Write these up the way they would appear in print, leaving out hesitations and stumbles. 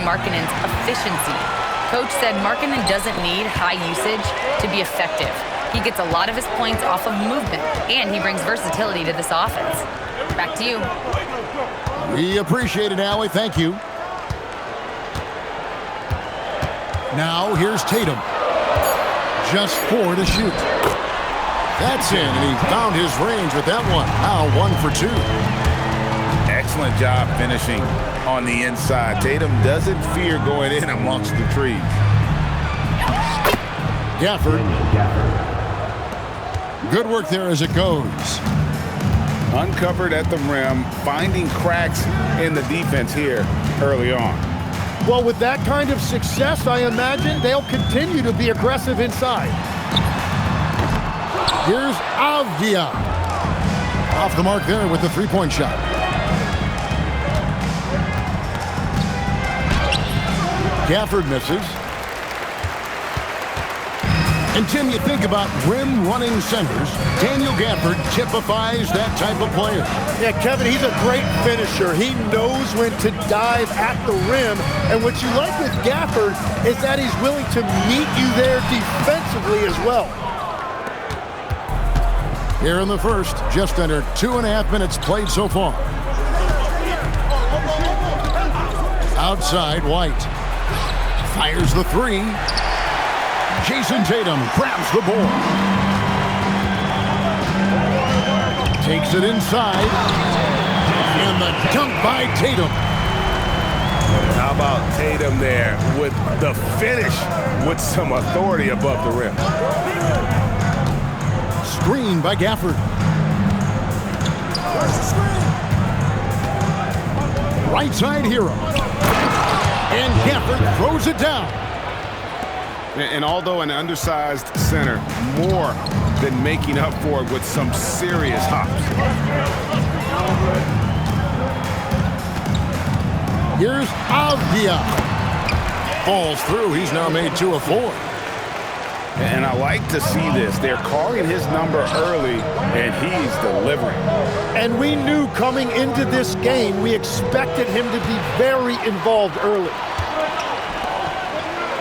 Markkanen's efficiency. Coach said Markkanen doesn't need high usage to be effective. He gets a lot of his points off of movement, and he brings versatility to this offense. Back to you. We appreciate it, Allie. Thank you. Now here's Tatum. Just 4 to shoot. That's in, and he found his range with that one. Now 1 for 2. Excellent job finishing on the inside. Tatum doesn't fear going in amongst the trees. Gafford. Good work there as it goes. Uncovered at the rim, finding cracks in the defense here early on. Well, with that kind of success, I imagine they'll continue to be aggressive inside. Here's Avdia. Off the mark there with the three-point shot. Gafford misses. And Tim, you think about rim-running centers, Daniel Gafford typifies that type of player. Yeah, Kevin, he's a great finisher. He knows when to dive at the rim. And what you like with Gafford is that he's willing to meet you there defensively as well. Here in the first, just under 2.5 minutes played so far. Outside, White. Fires the three. Jason Tatum grabs the board. Takes it inside. And the dunk by Tatum. How about Tatum there with the finish with some authority above the rim. Screen by Gafford. Right side hero. And Gafford throws it down. And although an undersized center, more than making up for it with some serious hops. Here's Avdia. Falls through. He's now made 2 of 4. And I like to see this. They're calling his number early, and he's delivering. And we knew coming into this game, we expected him to be very involved early.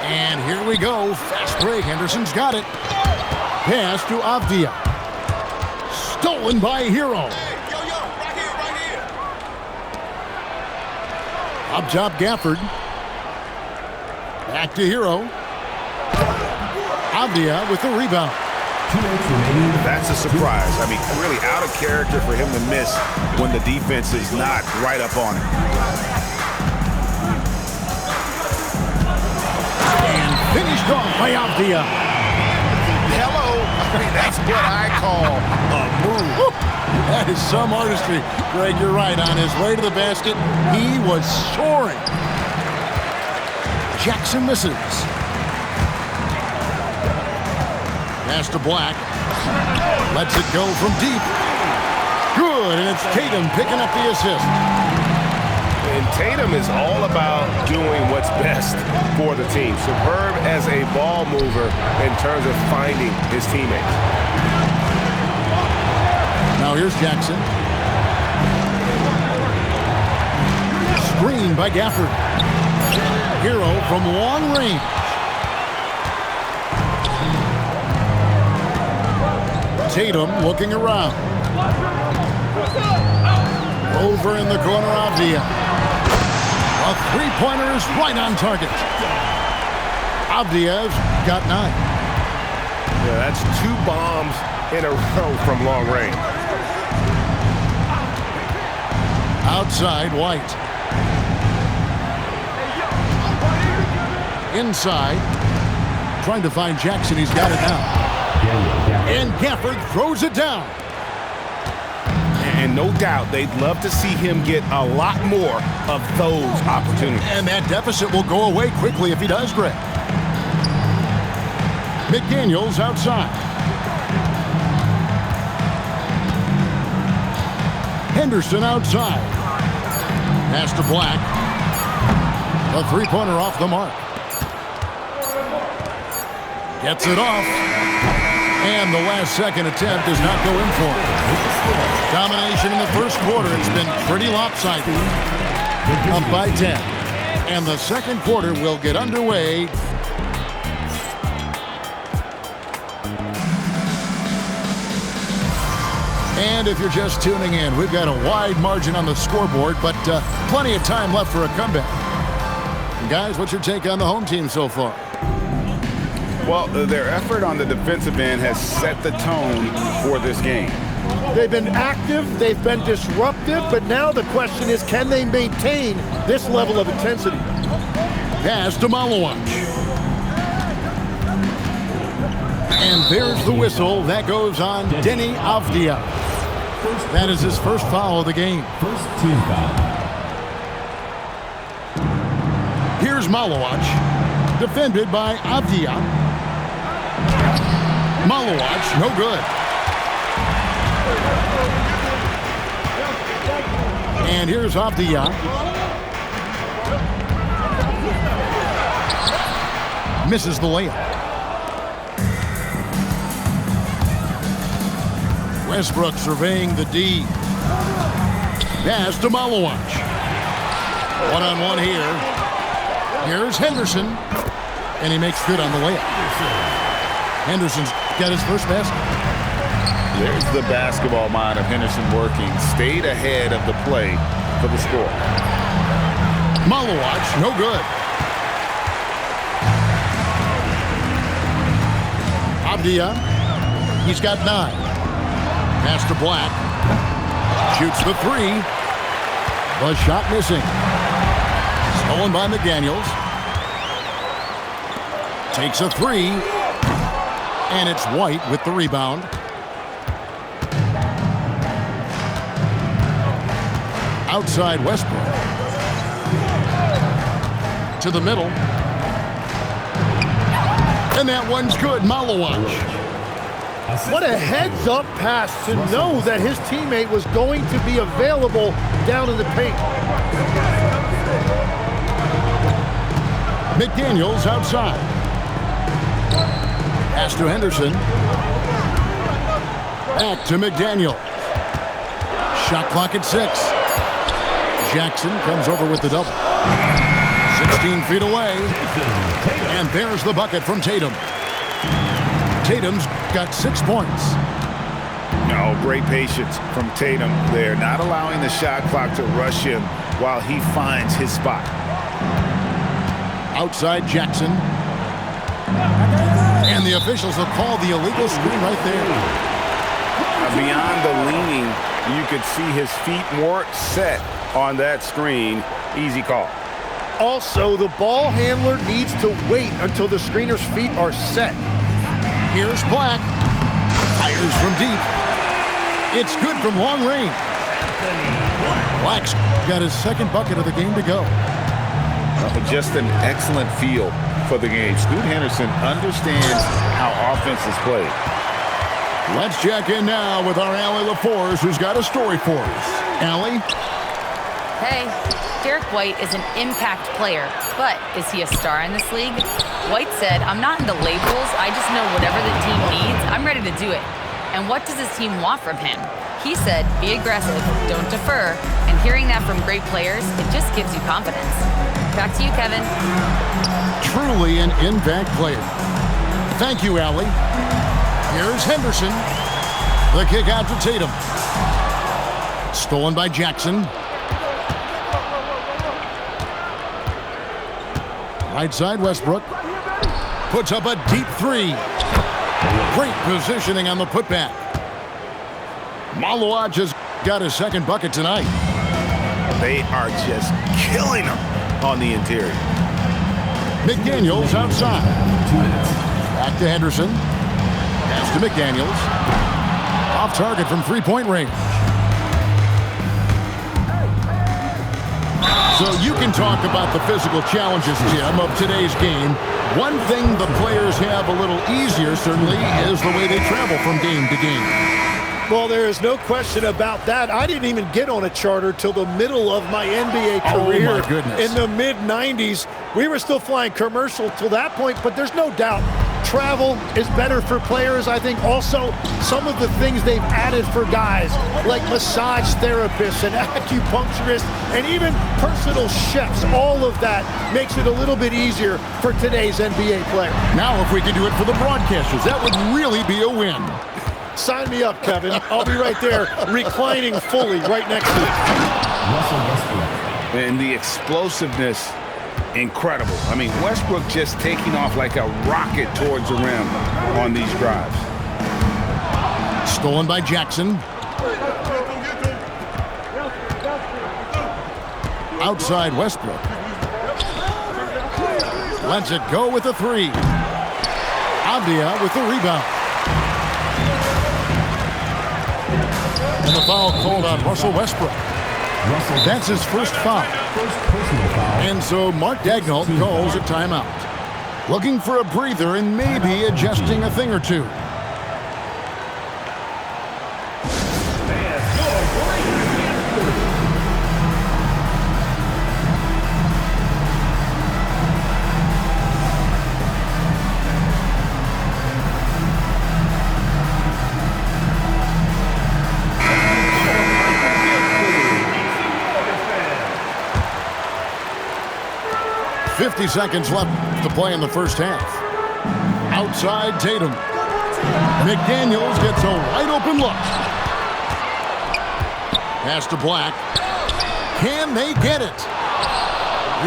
And here we go. Fast break. Henderson's got it. Pass to Avdia. Stolen by Hero. Right here. Up top, Gafford. Back to Hero. Avdia with the rebound. That's a surprise. I mean, really out of character for him to miss when the defense is not right up on him. And finished off by Avdia. Hello. I mean, that's what I call a move. Woo. That is some artistry. Greg, you're right. On his way to the basket, he was soaring. Jackson misses. Pass to Black. Lets it go from deep. Good, and it's Tatum picking up the assist. And Tatum is all about doing what's best for the team. Superb as a ball mover in terms of finding his teammates. Now here's Jackson. Screen by Gafford. Hero from long range. Tatum looking around. Over in the corner, Avdia. A three-pointer is right on target. Avdia's got 9. Yeah, that's 2 bombs in a row from long range. Outside, White. Inside. Trying to find Jackson. He's got it now. And Gafford throws it down. And no doubt they'd love to see him get a lot more of those opportunities. And that deficit will go away quickly if he does, Greg. McDaniels outside. Henderson outside. Pass to Black. A three-pointer off the mark. Gets it off. And the last second attempt does not go in for it. Domination in the first quarter. It's been pretty lopsided. Up by 10. And the second quarter will get underway. And if you're just tuning in, we've got a wide margin on the scoreboard, but plenty of time left for a comeback. Guys, what's your take on the home team so far? Well, their effort on the defensive end has set the tone for this game. They've been active, they've been disruptive, but now the question is, can they maintain this level of intensity? Pass to Malawach. And there's the whistle. That goes on Deni Avdia. That is his first foul of the game. First team foul. Here's Malawach, defended by Avdia. Malawach, no good. And here's Avdia. Misses the layup. Westbrook surveying the D. Pass to Malawach. One-on-one here. Here's Henderson. And he makes good on the layup. Henderson's got his first basket. There's the basketball mind of Henderson working. Stayed ahead of the play for the score. Malawach, no good. Avdia, he's got 9. Pass to Black. Shoots the 3. The shot missing. Stolen by McDaniels. Takes a 3. And it's White with the rebound. Outside Westbrook. To the middle. And that one's good. Malawach. What a heads-up pass to know that his teammate was going to be available down in the paint. McDaniels outside. Pass to Henderson. Back to McDaniel. Shot clock at 6. Jackson comes over with the double. 16 feet away. And there's the bucket from Tatum. Tatum's got 6 points. No, great patience from Tatum there, not allowing the shot clock to rush him while he finds his spot. Outside Jackson. And the officials have called the illegal screen right there. Beyond the leaning, you could see his feet more set on that screen. Easy call. Also, the ball handler needs to wait until the screener's feet are set. Here's Black. Fires from deep. It's good from long range. Black's got his second bucket of the game to go. Just an excellent feel for the game. Scoot Henderson understands how offense is played. Let's check in now with our Allie LaForce, who's got a story for us. Allie? Hey, Derek White is an impact player, but is he a star in this league? White said, "I'm not into labels. I just know whatever the team needs, I'm ready to do it. And what does his team want from him?" He said, "Be aggressive, don't defer." And hearing that from great players, it just gives you confidence. Back to you, Kevin. Truly an impact player. Thank you, Allie. Here's Henderson. The kick out to Tatum. Stolen by Jackson. Right side Westbrook. Puts up a deep 3. Great positioning on the putback. Malawach has got his second bucket tonight. They are just killing him on the interior. McDaniels outside. Back to Henderson. Pass to McDaniels. Off target from three-point range. So you can talk about the physical challenges, Jim, of today's game. One thing the players have a little easier, certainly, is the way they travel from game to game. Well, there is no question about that. I didn't even get on a charter till the middle of my NBA career. Oh, my goodness. In the mid-'90s. We were still flying commercial till that point, but there's no doubt travel is better for players. I think also some of the things they've added for guys like massage therapists and acupuncturists and even personal chefs, all of that makes it a little bit easier for today's NBA player. Now if we could do it for the broadcasters, that would really be a win. Sign me up, Kevin. I'll be right there reclining fully right next to you. And the explosiveness, incredible. I mean, Westbrook just taking off like a rocket towards the rim on these drives. Stolen by Jackson. Outside Westbrook. Lets it go with a three. Avdia with the rebound. And the foul called on Russell Westbrook. That's his first foul. And so Mark Daigneault calls a timeout. Looking for a breather and maybe adjusting a thing or two. .50 seconds left to play in the first half. Outside Tatum. McDaniels gets a wide open look. Pass to Black. Can they get it?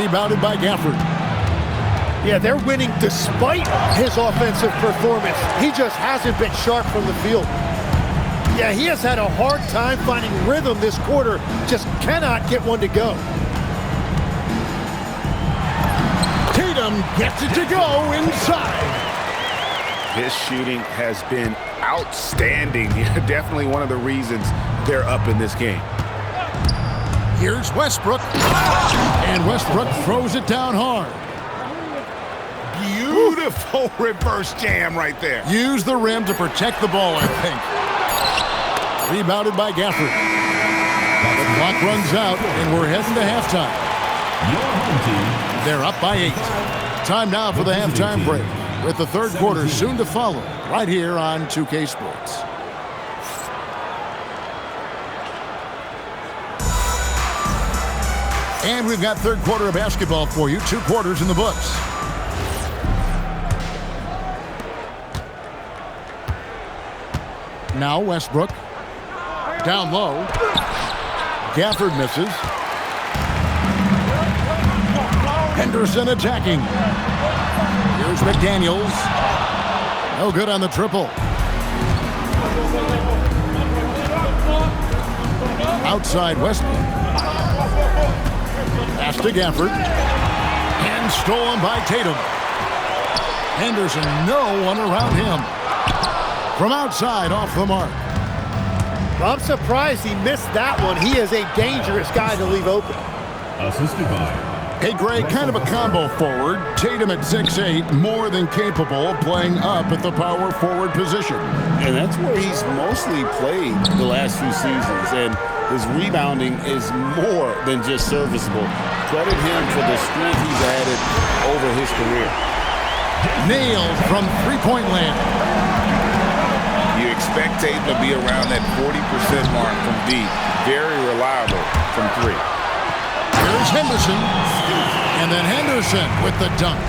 Rebounded by Gafford. Yeah, they're winning despite his offensive performance. He just hasn't been sharp from the field. Yeah, he has had a hard time finding rhythm this quarter. Just cannot get one to go. Tatum gets it to go inside. His shooting has been outstanding. Definitely one of the reasons they're up in this game. Here's Westbrook. And Westbrook throws it down hard. Beautiful reverse jam right there. Use the rim to protect the ball, I think. Rebounded by Gafford. The clock runs out, and we're heading to halftime. They're up by 8. Time now for the halftime break, with the third quarter soon to follow, right here on 2K Sports. And we've got third quarter of basketball for you. 2 quarters in the books. Now Westbrook. Down low. Gafford misses. Henderson attacking. Here's McDaniels. No good on the triple. Outside Westbrook. Pass to Gafford. And stolen by Tatum. Henderson, no one around him. From outside, off the mark. I'm surprised he missed that one. He is a dangerous guy to leave open. Assisted by Hey, Greg, kind of a combo forward. Tatum at 6'8", more than capable of playing up at the power forward position. And that's where he's mostly played the last few seasons. And his rebounding is more than just serviceable. Credit him for the strength he's added over his career. Nailed from three-point land. You expect Tatum to be around that 40% mark from deep. Very reliable from 3. Here's Henderson. And then Henderson with the dunk.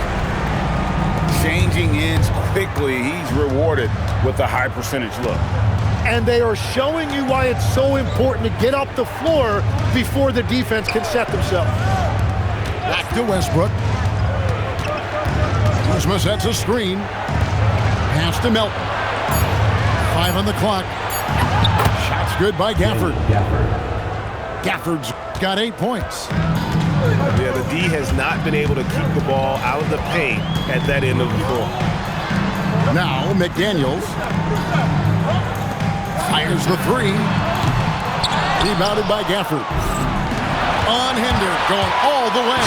Changing ends quickly. He's rewarded with a high percentage look. And they are showing you why it's so important to get up the floor before the defense can set themselves. Back to Westbrook. Kuzma sets a screen. Pass to Melton. 5 on the clock. Shot's good by Gafford. Gafford's got 8 points. Yeah, the D has not been able to keep the ball out of the paint at that end of the floor. Now McDaniels fires the 3. Rebounded by Gafford. Unhindered, going all the way.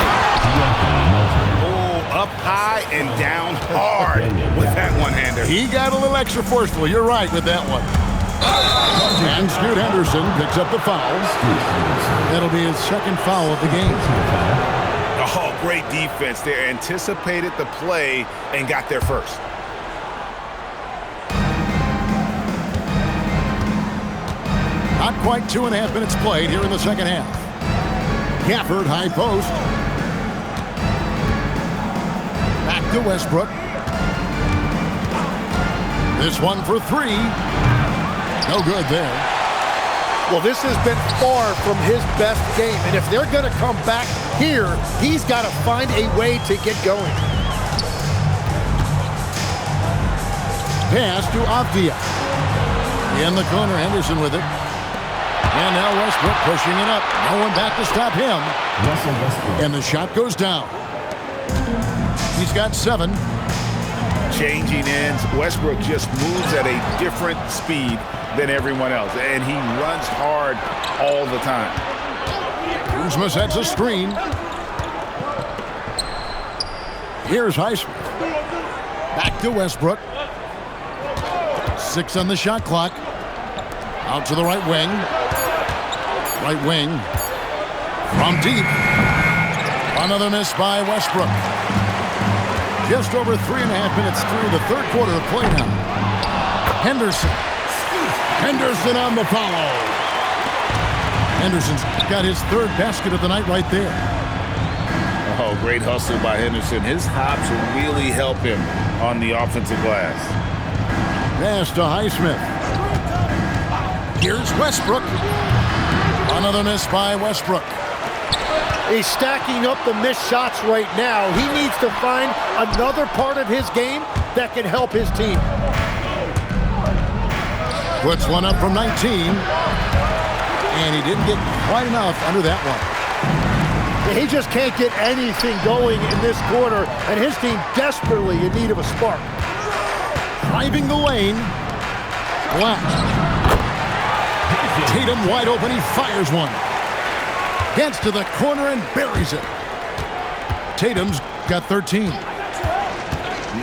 Oh, up high and down hard with that one-hander. He got a little extra forceful. You're right with that one. And Scoot Henderson picks up the foul. That'll be his second foul of the game. Oh, great defense there. Anticipated the play and got there first. Not quite 2.5 minutes played here in the second half. Gafford, high post. Back to Westbrook. This one for three. No good there. Well, this has been far from his best game, and if they're going to come back here, he's got to find a way to get going. Pass to Avdia. In the corner, Henderson with it. And now Westbrook pushing it up. No one back to stop him. And the shot goes down. He's got 7. Changing ends. Westbrook just moves at a different speed than everyone else, and he runs hard all the time. Kuzma sets a screen. Here's Highsmith. Back to Westbrook. 6 on the shot clock. Out to the right wing. Right wing. From deep. Another miss by Westbrook. Just over 3.5 minutes through the third quarter of play now. Henderson. Henderson on the follow. Henderson's got his third basket of the night right there. Oh, great hustle by Henderson. His hops really help him on the offensive glass. Pass to Highsmith. Here's Westbrook. Another miss by Westbrook. He's stacking up the missed shots right now. He needs to find another part of his game that can help his team. Puts one up from 19. And he didn't get quite enough under that one. He just can't get anything going in this quarter, and his team desperately in need of a spark. Driving the lane. Black. Tatum wide open. He fires one. Gets to the corner and buries it. Tatum's got 13.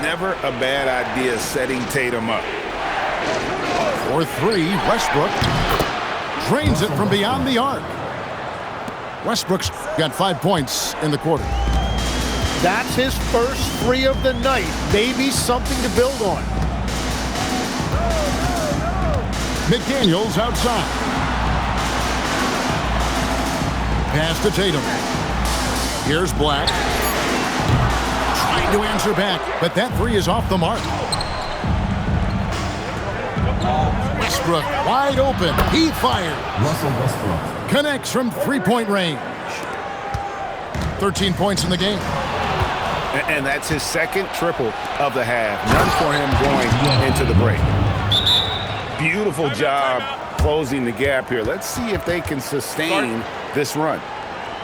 Never a bad idea setting Tatum up. For 3, Westbrook drains it from beyond the arc. Westbrook's got 5 points in the quarter. That's his first 3 of the night. Maybe something to build on. McDaniels outside. Pass to Tatum. Here's Black. Trying to answer back, but that 3 is off the mark. Westbrook wide open. He fired. Russell Westbrook Connects from 3-point range. 13 points in the game. And that's his second triple of the half. None for him going into the break. Beautiful job closing the gap here. Let's see if they can sustain this run.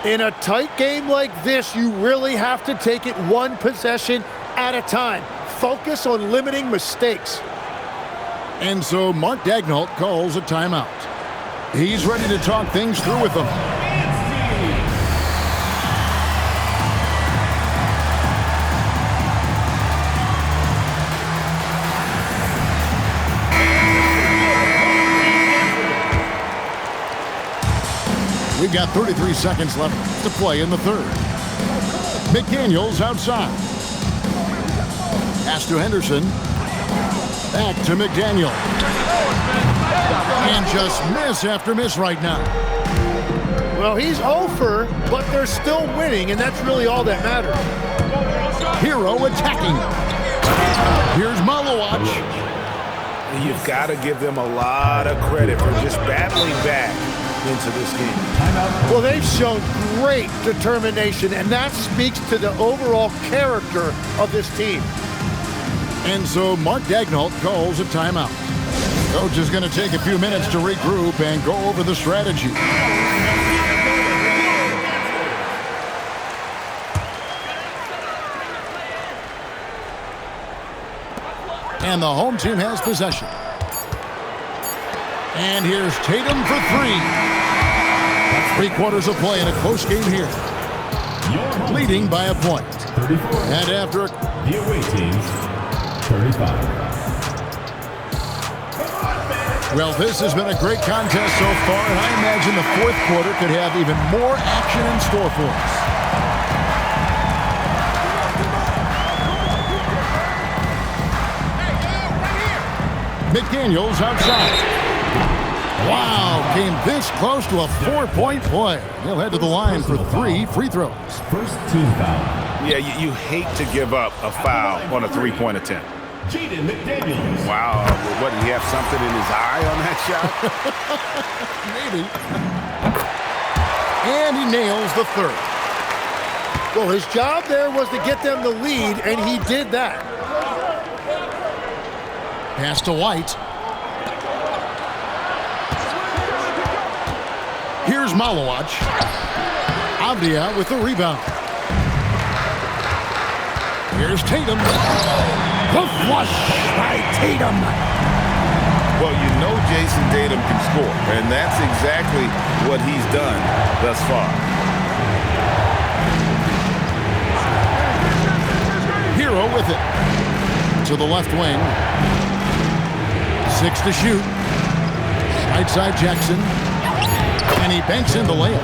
In a tight game like this, you really have to take it one possession at a time. Focus on limiting mistakes. And so Mark Daigneault calls a timeout. He's ready to talk things through with them. We've got 33 seconds left to play in the third. McDaniels outside. Pass to Henderson. Back to McDaniel. And just miss after miss right now. Well, he's over, but they're still winning, and that's really all that matters. Hero attacking. Here's Malowacz. You've got to give them a lot of credit for just battling back into this game. Well, they've shown great determination, and that speaks to the overall character of this team. And so Mark Daigneault calls a timeout. Coach is going to take a few minutes to regroup and go over the strategy. And the home team has possession. And here's Tatum for 3. 3 quarters of play in a close game here. Leading by a point. 34. And after The away teams, 35. Well, this has been a great contest so far, and I imagine the fourth quarter could have even more action in store for us. McDaniels outside. Wow, came this close to a 4-point play. He'll head to the line for 3 free throws. First team foul. Yeah, you hate to give up a foul on a three-point attempt. Jaden McDaniels. Wow, what, did he have something in his eye on that shot? Maybe. And he nails the third. Well, his job there was to get them the lead, and he did that. Pass to White. Here's Malawach. Avdia with the rebound. Here's Tatum. The flush by Tatum. Well, you know Jason Tatum can score, and that's exactly what he's done thus far. Hero with it. To the left wing. 6 to shoot. Right side Jackson. And he banks in the layup.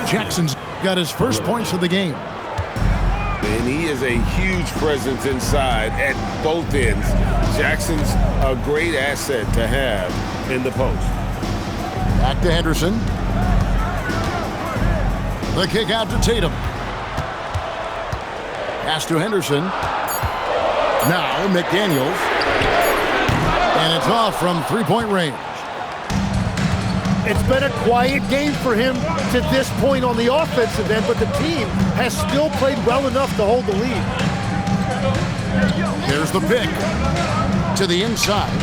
Jackson's got his first points of the game. And he is a huge presence inside at both ends. Jackson's a great asset to have in the post. Back to Henderson. The kick out to Tatum. Pass to Henderson. Now McDaniels. And it's off from three-point range. It's been a quiet game for him to this point on the offensive end, but the team has still played well enough to hold the lead. There's the pick. To the inside.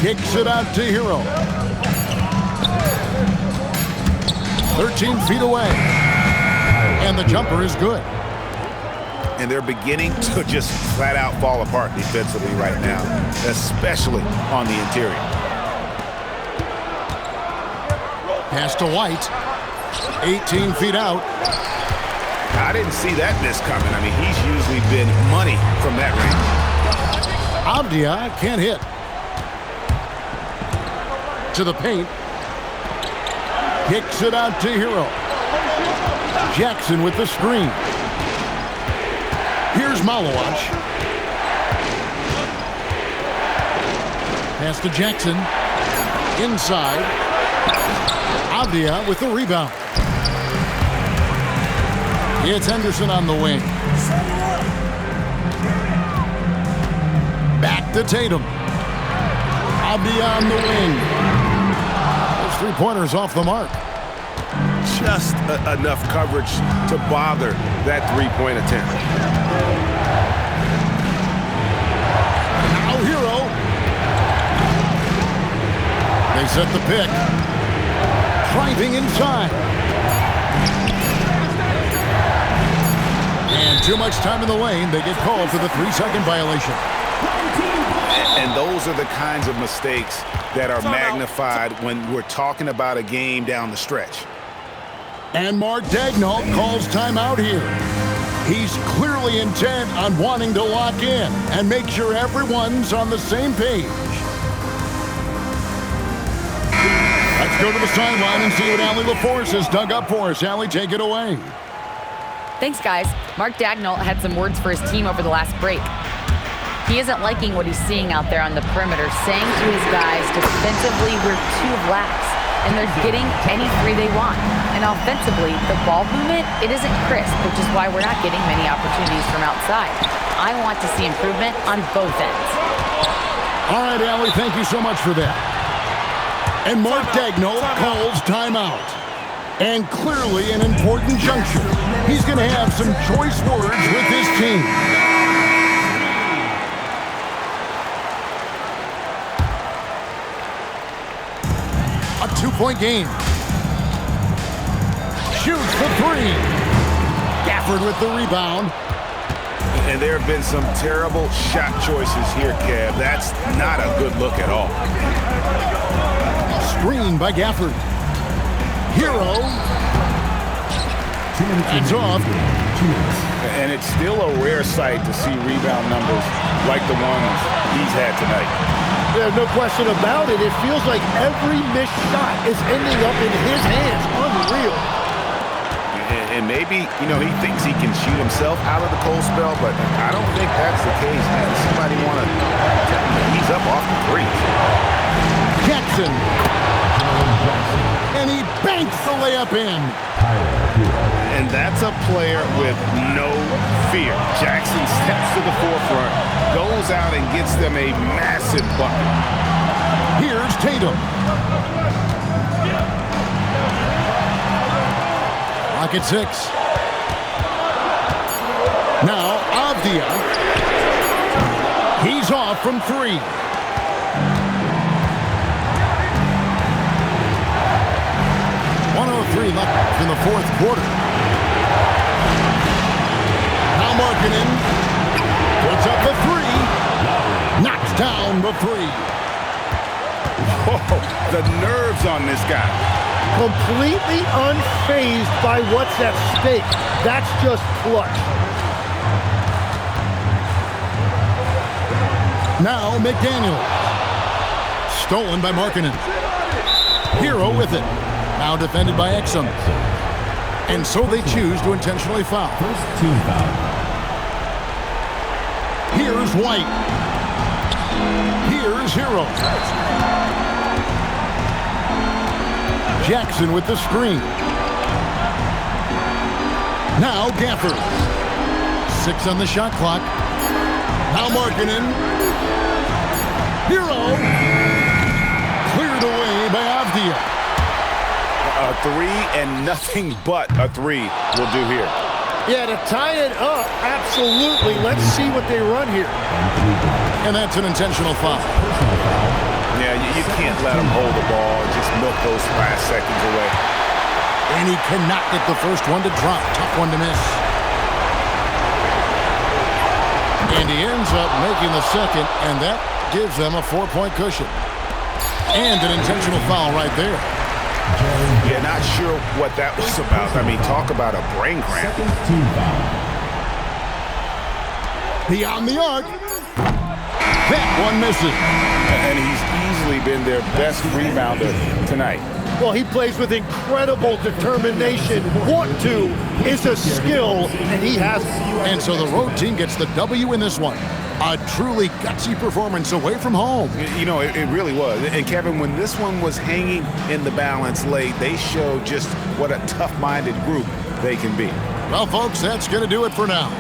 Kicks it out to Hero. 13 feet away. And the jumper is good. And they're beginning to just flat out fall apart defensively right now, especially on the interior. Pass to White. 18 feet out. I didn't see that miss coming. I mean, he's usually been money from that range. Avdia can't hit. To the paint. Kicks it out to Hero. Jackson with the screen. Here's Malawach. Pass to Jackson. Inside. Avdia with the rebound. It's Henderson on the wing. Back to Tatum. Avdia on the wing. Those three-pointers off the mark. Just enough coverage to bother that three-point attempt. Now Hero. They set the pick. Driving inside. And too much time in the lane. They get called for the 3-second violation. And those are the kinds of mistakes that are magnified when we're talking about a game down the stretch. And Mark Daigneault calls timeout here. He's clearly intent on wanting to lock in and make sure everyone's on the same page. Let's go to the sideline and see what Allie LaForce has dug up for us. Allie, take it away. Thanks, guys. Mark Daigneault had some words for his team over the last break. He isn't liking what he's seeing out there on the perimeter, saying to his guys, defensively, we're too lax, and they're getting any three they want. And offensively, the ball movement, it isn't crisp, which is why we're not getting many opportunities from outside. I want to see improvement on both ends. All right, Allie, thank you so much for that. And Mark Daigneault calls timeout. And clearly an important juncture. He's going to have some choice words with his team. A 2-point game. Shoots the three. Gafford with the rebound. And there have been some terrible shot choices here, Kev. That's not a good look at all. Screen by Gafford. Hero. It's off. And it's still a rare sight to see rebound numbers like the ones he's had tonight. There's no question about it. It feels like every missed shot is ending up in his hands. Unreal. And maybe, he thinks he can shoot himself out of the cold spell, but I don't think that's the case, man. Somebody want to ease up off the three. Jackson. And he banks the layup in. And that's a player with no fear. Jackson steps to the forefront, goes out and gets them a massive bucket. Here's Tatum. Rocket 6. Now Avdia. He's off from 3. .103 left in the fourth quarter. Now Markkanen puts up the 3. Knocks down the 3. Whoa, the nerves on this guy. Completely unfazed by what's at stake. That's just clutch. Now McDaniel. Stolen by Markkanen. Hero with it. Now defended by Exum. And so they choose to intentionally foul. First team foul. Here's White. Here's Hero. Jackson with the screen. Now Gafford. 6 on the shot clock. Now Markkanen. Hero. Cleared away by Avdia. A 3 and nothing but a 3 will do here. Yeah, to tie it up, absolutely. Let's see what they run here. And that's an intentional foul. Yeah, you can't let him hold the ball and just milk those last seconds away. And he cannot get the first one to drop. Tough one to miss. And he ends up making the second, and that gives them a 4-point cushion. And an intentional foul right there. Yeah, not sure what that was about. I mean, talk about a brain cramp. Team foul. Beyond the arc. That one misses. And he's easily been their best rebounder tonight. Well, he plays with incredible determination. Want to is a skill, and he has it. And so the road team gets the W in this one. A truly gutsy performance away from home. You know, it really was. And Kevin, when this one was hanging in the balance late, they showed just what a tough-minded group they can be. Well, folks, that's going to do it for now.